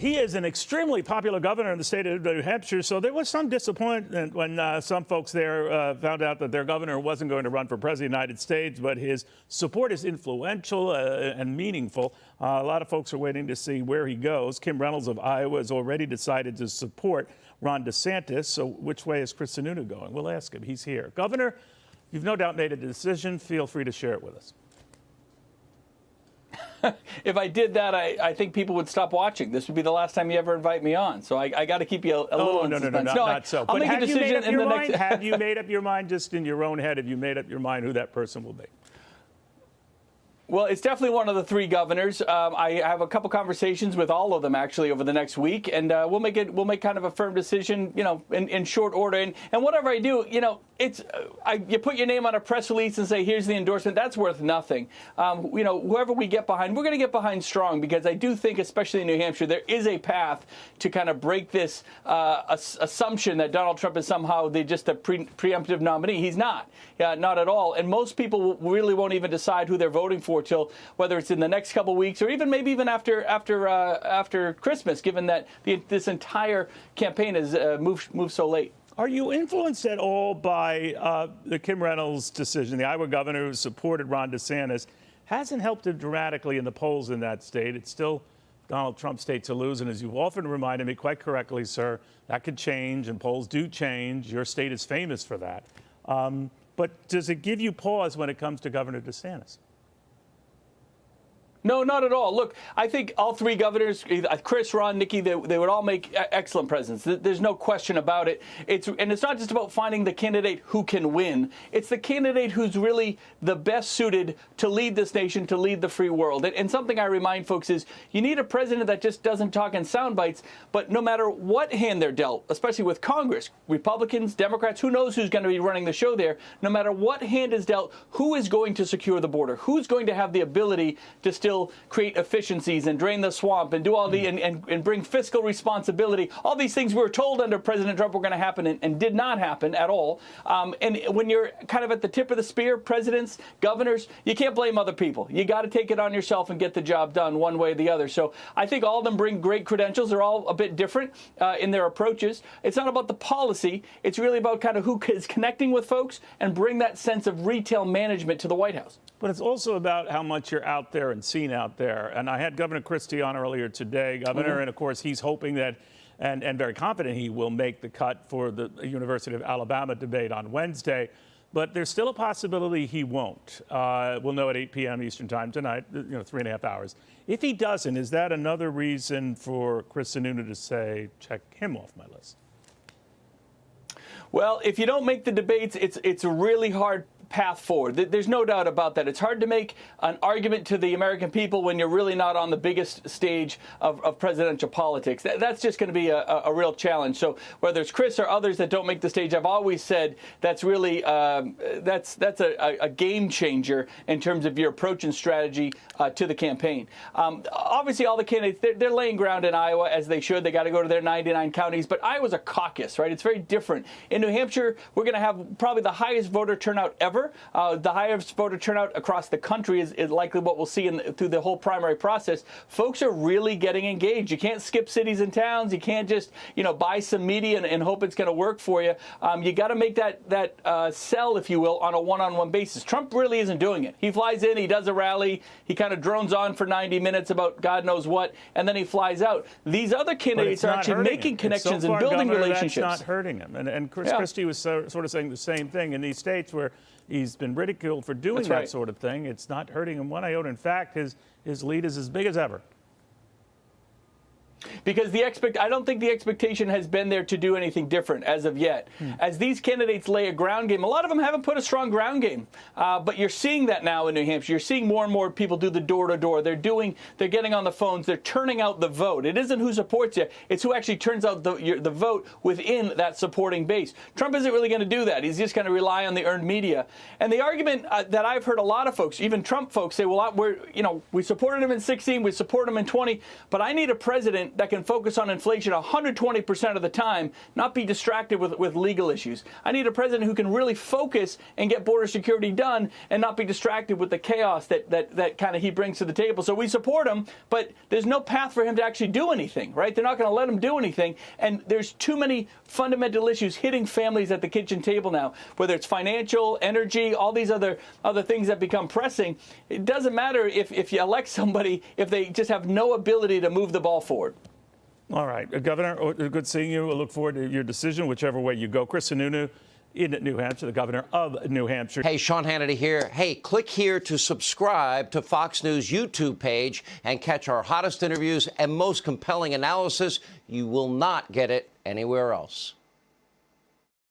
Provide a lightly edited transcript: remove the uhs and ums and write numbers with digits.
He is an extremely popular governor in the state of New Hampshire, so there was some disappointment when some folks there found out that their governor wasn't going to run for president of the United States, but his support is influential and meaningful. A lot of folks are waiting to see where he goes. Kim Reynolds of Iowa has already decided to support Ron DeSantis, so which way is Chris Sununu going? We'll ask him. He's here. Governor, you've no doubt made a decision. Feel free to share it with us. If I did that, I think people would stop watching. This would be the last time you ever invite me on. So I got to keep you a little in suspense. No, not so. I'll make a decision in the next. Have you made up your mind just in your own head? Have you made up your mind who that person will be? Well, it's definitely one of the three governors. I have a couple conversations with all of them actually over the next week, and we'll make kind of a firm decision, in short order. And whatever I do, it's you put your name on a press release and say, here's the endorsement. That's worth nothing. Whoever we get behind, we're going to get behind strong, because I do think, especially in New Hampshire, there is a path to kind of break this assumption that Donald Trump is somehow just a preemptive nominee. He's not. Not at all. And most people really won't even decide who they're voting for till whether it's in the next couple of weeks or maybe even after Christmas, given that this entire campaign has moved so late. Are you influenced at all by the Kim Reynolds decision? The Iowa governor who supported Ron DeSantis hasn't helped him dramatically in the polls in that state. It's still Donald Trump's state to lose. And as you've often reminded me quite correctly, sir, that could change and polls do change. Your state is famous for that. But does it give you pause when it comes to Governor DeSantis? No, not at all. Look, I think all three governors, Chris, Ron, Nikki, they would all make excellent presidents. There's no question about it. And it's not just about finding the candidate who can win. It's the candidate who's really the best suited to lead this nation, to lead the free world. And something I remind folks is you need a president that just doesn't talk in sound bites, but no matter what hand they're dealt, especially with Congress, Republicans, Democrats, who knows who's going to be running the show there, no matter what hand is dealt, who is going to secure the border? Who's going to have the ability to still create efficiencies and drain the swamp and do all the and bring fiscal responsibility? All these things we were told under President Trump were going to happen and did not happen at all. And when you're kind of at the tip of the spear, presidents, governors, you can't blame other people. You got to take it on yourself and get the job done one way or the other. So I think all of them bring great credentials. They're all a bit different in their approaches. It's not about the policy. It's really about kind of who is connecting with folks and bring that sense of retail management to the White House. But it's also about how much you're out there and seen out there. And I had Governor Christie on earlier today, Governor, and of course he's hoping that and very confident he will make the cut for the University of Alabama debate on Wednesday. But there's still a possibility he won't. We'll know at 8 p.m. Eastern time tonight, 3.5 hours. If he doesn't, is that another reason for Chris Sununu to say, check him off my list? Well, if you don't make the debates, it's a really hard path forward. There's no doubt about that. It's hard to make an argument to the American people when you're really not on the biggest stage of presidential politics. That's just going to be a real challenge. So whether it's Chris or others that don't make the stage, I've always said that's really that's a game changer in terms of your approach and strategy to the campaign. Obviously, all the candidates, they're laying ground in Iowa as they should. They got to go to their 99 counties. But Iowa's a caucus, right? It's very different. In New Hampshire, we're going to have probably the highest voter turnout ever. The highest voter turnout across the country is likely what we'll see through the whole primary process. Folks are really getting engaged. You can't skip cities and towns. You can't just buy some media and hope it's going to work for you. You got to make that sell, if you will, on a one-on-one basis. Trump really isn't doing it. He flies in, he does a rally, he kind of drones on for 90 minutes about God knows what, and then he flies out. These other candidates are actually making connections and building relationships. That's not hurting him. And Chris Christie was sort of saying the same thing in these states where he's been ridiculed for doing that sort of thing. It's not hurting him one iota. In fact, his lead is as big as ever. Because I don't think the expectation has been there to do anything different as of yet. As these candidates lay a ground game, a lot of them haven't put a strong ground game. But you're seeing that now in New Hampshire. You're seeing more and more people do the door-to-door. They're getting on the phones. They're turning out the vote. It isn't who supports you. It's who actually turns out the vote within that supporting base. Trump isn't really going to do that. He's just going to rely on the earned media. And the argument that I've heard a lot of folks, even Trump folks, say, well, we supported him in 16, we support him in 20, but I need a president that can focus on inflation 120% of the time, not be distracted with legal issues. I need a president who can really focus and get border security done and not be distracted with the chaos that kind of he brings to the table. So we support him, but there's no path for him to actually do anything, right? They're not going to let him do anything. And there's too many fundamental issues hitting families at the kitchen table now, whether it's financial, energy, all these other things that become pressing. It doesn't matter if you elect somebody if they just have no ability to move the ball forward. All right. Governor, good seeing you. I look forward to your decision, whichever way you go. Chris Sununu in New Hampshire, the governor of New Hampshire. Hey, Sean Hannity here. Hey, click here to subscribe to Fox News YouTube page and catch our hottest interviews and most compelling analysis. You will not get it anywhere else.